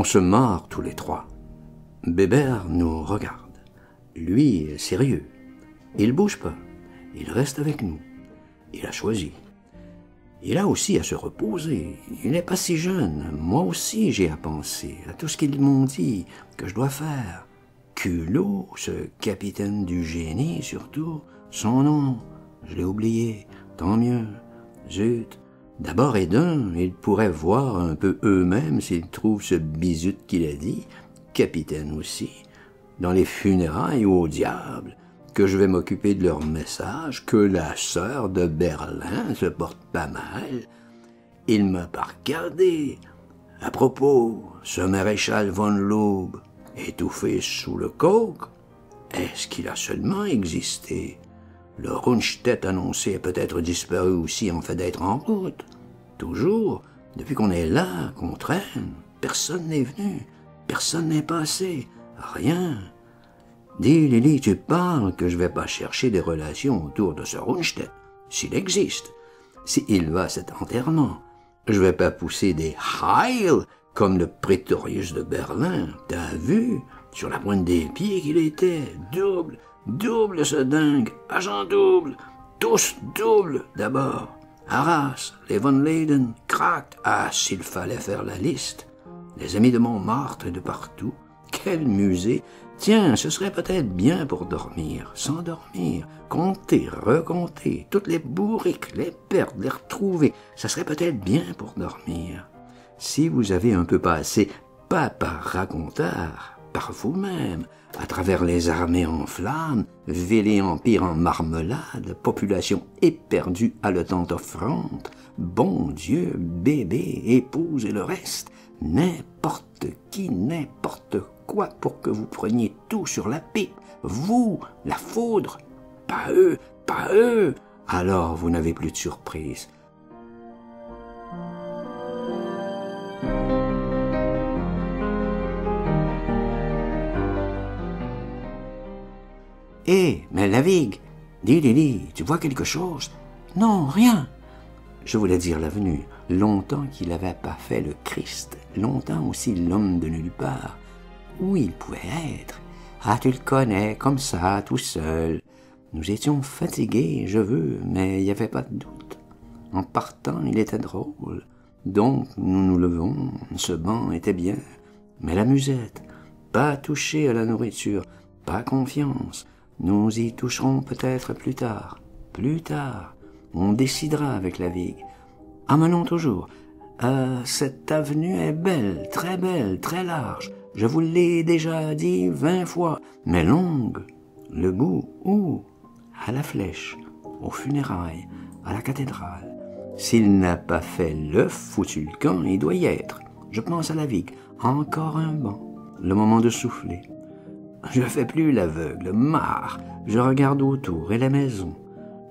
se marre tous les trois. Bébert nous regarde. Lui est sérieux. Il bouge pas. Il reste avec nous. Il a choisi. Il a aussi à se reposer. Il n'est pas si jeune. Moi aussi j'ai à penser à tout ce qu'ils m'ont dit que je dois faire. Culot, ce capitaine du génie surtout, son nom, je l'ai oublié, tant mieux. Zut, d'abord et d'un, ils pourraient voir un peu eux-mêmes s'ils trouvent ce bisut qu'il a dit, capitaine aussi, dans les funérailles au diable, que je vais m'occuper de leur message, que la sœur de Berlin se porte pas mal. Il m'a pas regardé. À propos, ce maréchal von Laube, étouffé sous le coke, est-ce qu'il a seulement existé? Le Rundstedt annoncé a peut-être disparu aussi en fait d'être en route. Toujours, depuis qu'on est là, qu'on traîne, personne n'est venu, personne n'est passé, rien. Dis, Lily, tu parles que je vais pas chercher des relations autour de ce Rundstedt, s'il existe. S'il va à cet enterrement, je vais pas pousser des Heil comme le Prétorius de Berlin. T'as vu, sur la pointe des pieds qu'il était, double ce dingue, agent double, tous double d'abord. Arras, les von Leyden, Kracht, ah, s'il fallait faire la liste. Les amis de Montmartre et de partout, quel musée. Tiens, ce serait peut-être bien pour dormir, s'endormir, compter, recompter, toutes les bourriques, les perdre, les retrouver. Ça serait peut-être bien pour dormir. Si vous avez un peu passé, pas par racontard, par vous-même, à travers les armées en flammes, vélé empire en marmelade, population éperdue haletante offrande, bon Dieu, bébé, épouse et le reste, n'importe qui, n'importe quoi pour que vous preniez tout sur la pipe, vous, la foudre, pas eux, pas eux, alors vous n'avez plus de surprise. Hé, mais Lavigue, dis Lily, tu vois quelque chose? Non, rien. Je voulais dire l'avenue. Longtemps qu'il n'avait pas fait le Christ, longtemps aussi l'homme de nulle part. Où il pouvait être? Ah, tu le connais, comme ça, tout seul. Nous étions fatigués, je veux, mais il n'y avait pas de doute. En partant, il était drôle. Donc, nous nous levons, ce banc était bien. Mais la musette, pas toucher à la nourriture, pas confiance. Nous y toucherons peut-être plus tard. Plus tard, on décidera avec Lavigue. Amenons toujours. Cette avenue est belle, très large. Je vous l'ai déjà dit 20 fois, mais longue. Le bout, où? À la Flèche, aux funérailles, à la cathédrale. S'il n'a pas fait le foutu camp, il doit y être. Je pense à Lavigue. Encore un banc. Le moment de souffler. Je fais plus l'aveugle, marre. Je regarde autour et les maisons.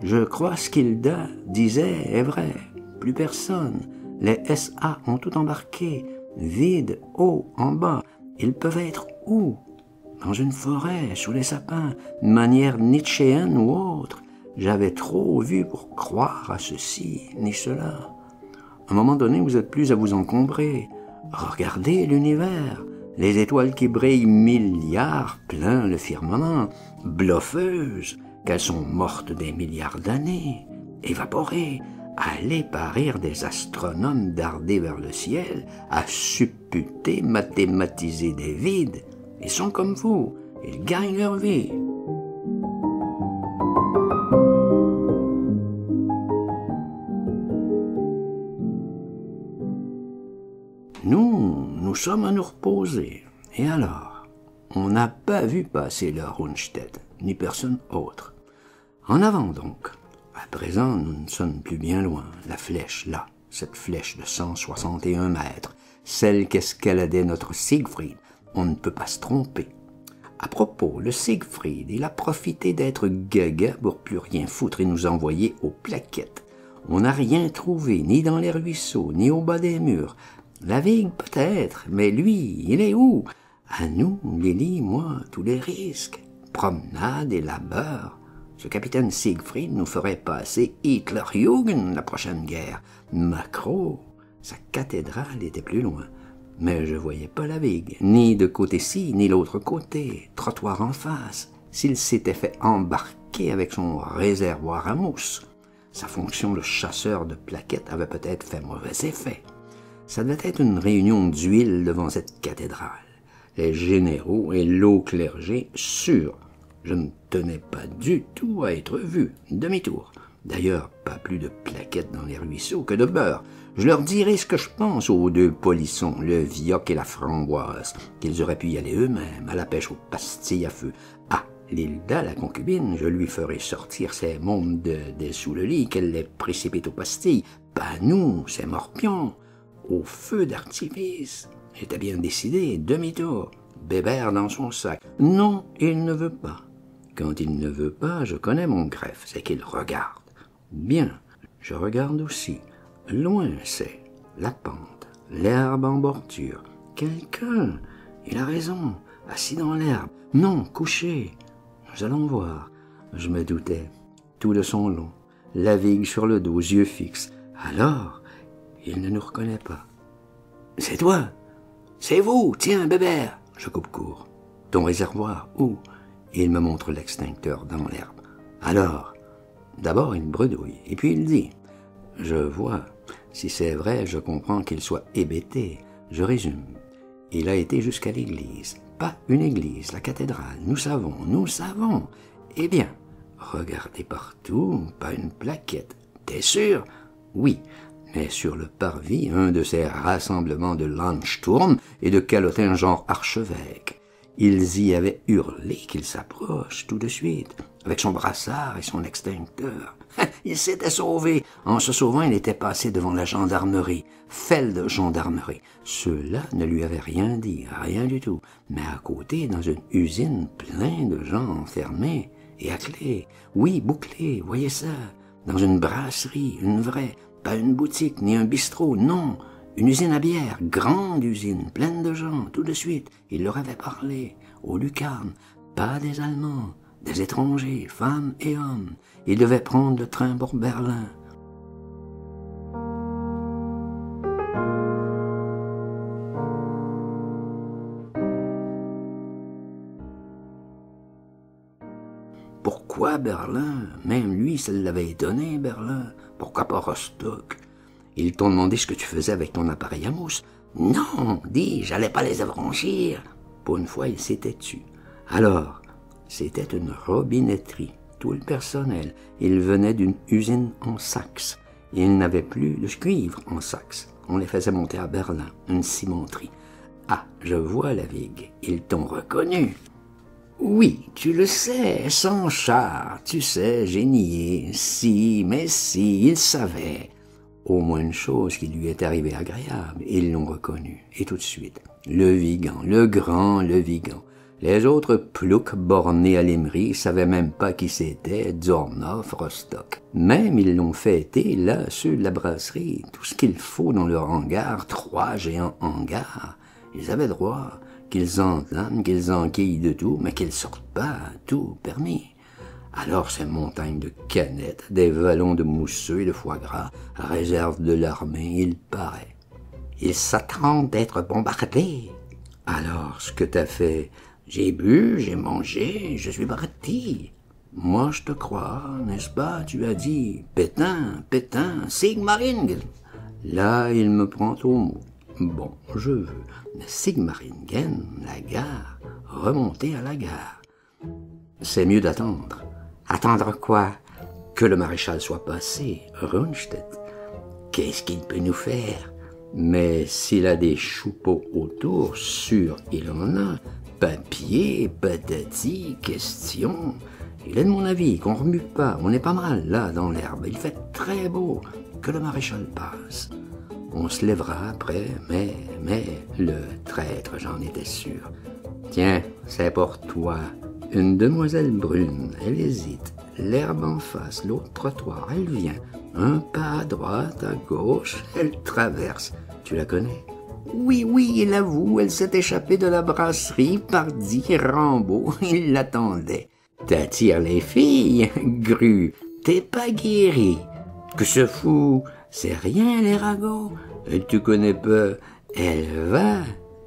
Je crois ce qu'Hilda disait est vrai. Plus personne. Les SA ont tout embarqué. Vide, haut, en bas. Ils peuvent être où? Dans une forêt, sous les sapins, de manière nietzschéenne ou autre. J'avais trop vu pour croire à ceci ni cela. À un moment donné, vous êtes plus à vous encombrer. Regardez l'univers. Les étoiles qui brillent milliards plein le firmament, bluffeuses, qu'elles sont mortes des milliards d'années, évaporées, allez parir des astronomes dardés vers le ciel, à supputer, mathématiser des vides. Ils sont comme vous, ils gagnent leur vie. Nous sommes à nous reposer. Et alors, on n'a pas vu passer le Rundstedt, ni personne autre. En avant donc. À présent, nous ne sommes plus bien loin. La flèche, là, cette flèche de 161 mètres, celle qu'escaladait notre Siegfried, on ne peut pas se tromper. À propos, le Siegfried, il a profité d'être gaga pour plus rien foutre et nous envoyer aux plaquettes. On n'a rien trouvé, ni dans les ruisseaux, ni au bas des murs. Lavigue peut-être, mais lui, il est où? À nous, Lily, moi, tous les risques. Promenade et labeur. Ce capitaine Siegfried nous ferait passer Hitlerjugend la prochaine guerre. Macro, sa cathédrale était plus loin. mais je voyais pas la vigue, ni de côté-ci, ni l'autre côté, trottoir en face. S'il s'était fait embarquer avec son réservoir à mousse, sa fonction de chasseur de plaquettes avait peut-être fait mauvais effet. Ça devait être une réunion d'huile devant cette cathédrale. Les généraux et l'haut clergé, sûr. Je ne tenais pas du tout à être vu. Demi-tour. D'ailleurs, pas plus de plaquettes dans les ruisseaux que de beurre. Je leur dirai ce que je pense aux deux polissons, le vioque et la framboise, qu'ils auraient pu y aller eux-mêmes, à la pêche aux pastilles à feu. Ah, Lilda, la concubine, je lui ferai sortir ses mômes de sous le lit, qu'elle les précipite aux pastilles. Pas nous, c'est Morpion. Au feu d'artifice. J'étais bien décidé, demi-tour. Bébert dans son sac. Non, il ne veut pas. Quand il ne veut pas, je connais mon greffe, c'est qu'il regarde. Bien, je regarde aussi. Loin, c'est la pente, l'herbe en bordure. Quelqu'un, il a raison, assis dans l'herbe. Non, couché. Nous allons voir. Je me doutais, tout de son long, la vigue sur le dos, yeux fixes. Alors, il ne nous reconnaît pas. C'est toi, c'est vous, tiens, Bébert. Je coupe court. Ton réservoir, où? Il me montre l'extincteur dans l'herbe. Alors, d'abord il bredouille, et puis il dit, je vois, si c'est vrai, je comprends qu'il soit hébété. Je résume. Il a été jusqu'à l'église. Pas une église, la cathédrale. Nous savons, nous savons. Eh bien, regardez partout, pas une plaquette. T'es sûr? Oui, mais sur le parvis, un de ces rassemblements de Landsturm et de calotins genre archevêque. Ils y avaient hurlé qu'il s'approche tout de suite, avec son brassard et son extincteur. Il s'était sauvé. En se sauvant, il était passé devant la gendarmerie, Feld gendarmerie. Ceux-là ne lui avaient rien dit, rien du tout. Mais à côté, dans une usine, plein de gens enfermés et à clé. Oui, bouclés, voyez ça. Dans une brasserie, une vraie, pas une boutique, ni un bistrot, non. Une usine à bière, grande usine, pleine de gens, tout de suite. Il leur avait parlé, aux lucarnes, pas des Allemands, des étrangers, femmes et hommes. Il devait prendre le train pour Berlin. Pourquoi Berlin? Même lui, ça l'avait étonné, Berlin. Pourquoi pas Rostock? Ils t'ont demandé ce que tu faisais avec ton appareil à mousse. Non, dis, j'allais pas les affranchir. Pour une fois, il s'était tu. Alors, c'était une robinetterie, tout le personnel. Il venait d'une usine en Saxe. Il n'avait plus de cuivre en Saxe. On les faisait monter à Berlin, une cimenterie. Ah, je vois la vigue. Ils t'ont reconnu. Oui, tu le sais, sans char, tu sais, j'ai nié. Si, mais si, il savait. Au moins une chose qui lui est arrivée agréable, ils l'ont reconnu, et tout de suite. Le Vigan, le grand Le Vigan. Les autres ploucs bornés à l'Emery savaient même pas qui c'était, Zornov, Rostock. Même ils l'ont fêté, là, ceux de la brasserie, tout ce qu'il faut dans leur hangar, 3 géants hangars. Ils avaient droit, qu'ils entament, qu'ils enquillent de tout, mais qu'ils sortent pas, tout permis. Alors ces montagnes de canettes, des vallons de mousseux et de foie gras, réserve de l'armée, il paraît. Ils s'attendent d'être bombardés. Alors, ce que t'as fait, j'ai bu, j'ai mangé, je suis parti. Moi, je te crois, n'est-ce pas? Tu as dit, Pétain, Pétain, Sigmaringen. Là, il me prend au mot. Bon, je veux. Mais Sigmaringen, la gare, remonter à la gare. C'est mieux d'attendre. Attendre quoi? Que le maréchal soit passé, Rundstedt. Qu'est-ce qu'il peut nous faire? Mais s'il a des choupeaux autour, sûr il en a. Papier, patati, question. Il est de mon avis qu'on remue pas, on est pas mal là dans l'herbe. Il fait très beau, que le maréchal passe. On se lèvera après, mais, le traître, j'en étais sûr. Tiens, c'est pour toi. Une demoiselle brune, elle hésite. L'herbe en face, l'autre trottoir, elle vient. Un pas à droite, à gauche, elle traverse. Tu la connais? Oui, il avoue, elle s'est échappée de la brasserie, pardi, Rambo, il l'attendait. T'attires les filles, Gru, t'es pas guéri. Que se fout? C'est rien, les ragots. Tu connais pas, Elle va,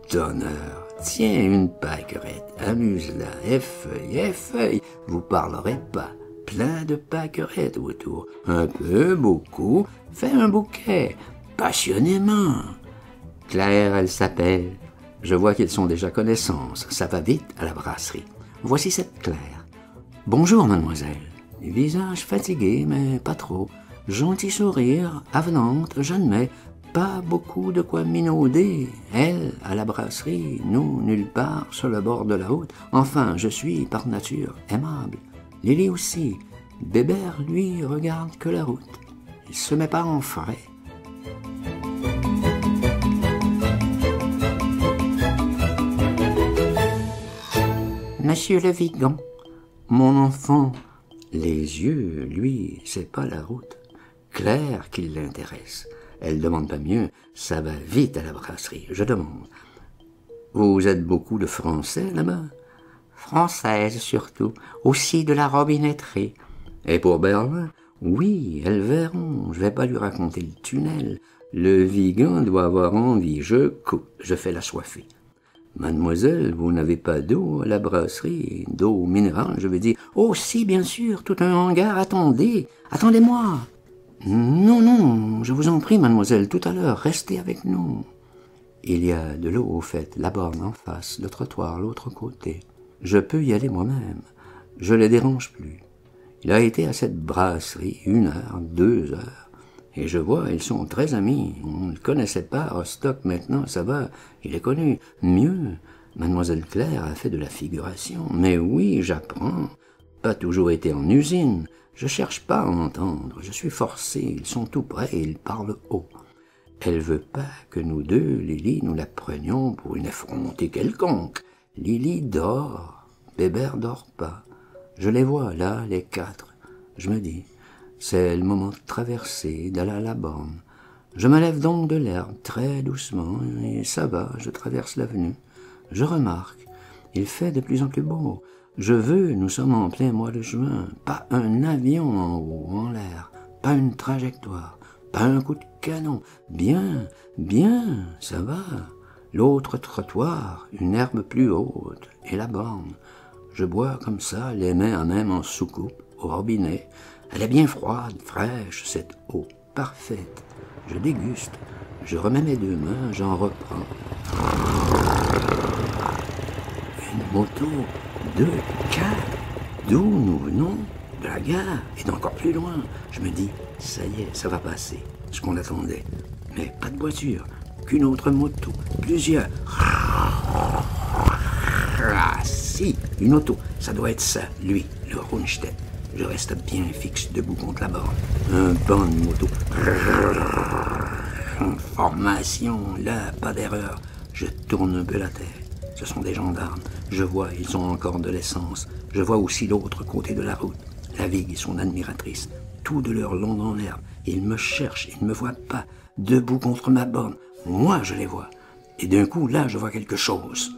tonneur. Tiens, une pâquerette, amuse-la, effeuille, vous parlerez pas. Plein de pâquerettes autour, un peu, beaucoup, fais un bouquet, passionnément. Claire, elle s'appelle. Je vois qu'ils sont déjà connaissances, ça va vite à la brasserie. Voici cette Claire. Bonjour, mademoiselle. Visage fatigué, mais pas trop. Gentil sourire, avenante, j'admets. Pas beaucoup de quoi minauder. Elle, à la brasserie, nous, nulle part, sur le bord de la route. Enfin, je suis, par nature, aimable. Lily aussi. Bébert, lui, regarde que la route. Il se met pas en frais. Monsieur le Vigan, mon enfant, les yeux, lui, c'est pas la route. Claire qui l'intéresse. Elle demande pas mieux, ça va vite à la brasserie. Je demande. Vous êtes beaucoup de Français là-bas? Française surtout, aussi de la robinetterie. Et pour Berlin? Oui, elles verront, je vais pas lui raconter le tunnel. Le Vigan doit avoir envie, je coupe, je fais la soifée. Mademoiselle, vous n'avez pas d'eau à la brasserie, d'eau minérale, je veux dire. Oh si, bien sûr, tout un hangar, attendez, attendez-moi. Non, non, je vous en prie, mademoiselle, tout à l'heure, restez avec nous. Il y a de l'eau, au fait, la borne en face, le trottoir, l'autre côté. Je peux y aller moi-même, je les dérange plus. Il a été à cette brasserie 1 heure, 2 heures, et je vois, ils sont très amis. On ne le connaissait pas, Rostock, maintenant, ça va, il est connu. Mieux, mademoiselle Claire a fait de la figuration. Mais oui, j'apprends. Pas toujours été en usine. Je cherche pas à entendre, je suis forcé, ils sont tout près et ils parlent haut. Elle veut pas que nous deux, Lily, nous la prenions pour une effrontée quelconque. Lily dort, Bébert dort pas. Je les vois là, les 4. Je me dis, c'est le moment de traverser, d'aller à la borne. Je me lève donc de l'herbe, très doucement, et ça va, je traverse l'avenue. Je remarque, il fait de plus en plus beau. Je veux, nous sommes en plein mois de juin, pas un avion en haut, en l'air, pas une trajectoire, pas un coup de canon. Bien, bien, ça va. L'autre trottoir, une herbe plus haute, et la borne. Je bois comme ça, les mains à même en soucoupe, au robinet. Elle est bien froide, fraîche, cette eau, parfaite. Je déguste, je remets mes 2 mains, j'en reprends. Une moto, 2, 4, d'où nous venons? De la gare, et d'encore plus loin. Je me dis, ça y est, ça va passer, ce qu'on attendait. Mais pas de voiture, qu'une autre moto, plusieurs. Ah si, une auto, ça doit être ça, lui, le Rundstedt. Je reste bien fixe debout contre la borne. Un banc de moto. Formation, là, pas d'erreur. Je tourne un peu la tête. Ce sont des gendarmes. Je vois, ils ont encore de l'essence. Je vois aussi l'autre côté de la route. La Vigue et son admiratrice. Tout de leur long dans l'herbe. Ils me cherchent, ils ne me voient pas. Debout contre ma borne. Moi, je les vois. Et d'un coup, là, je vois quelque chose.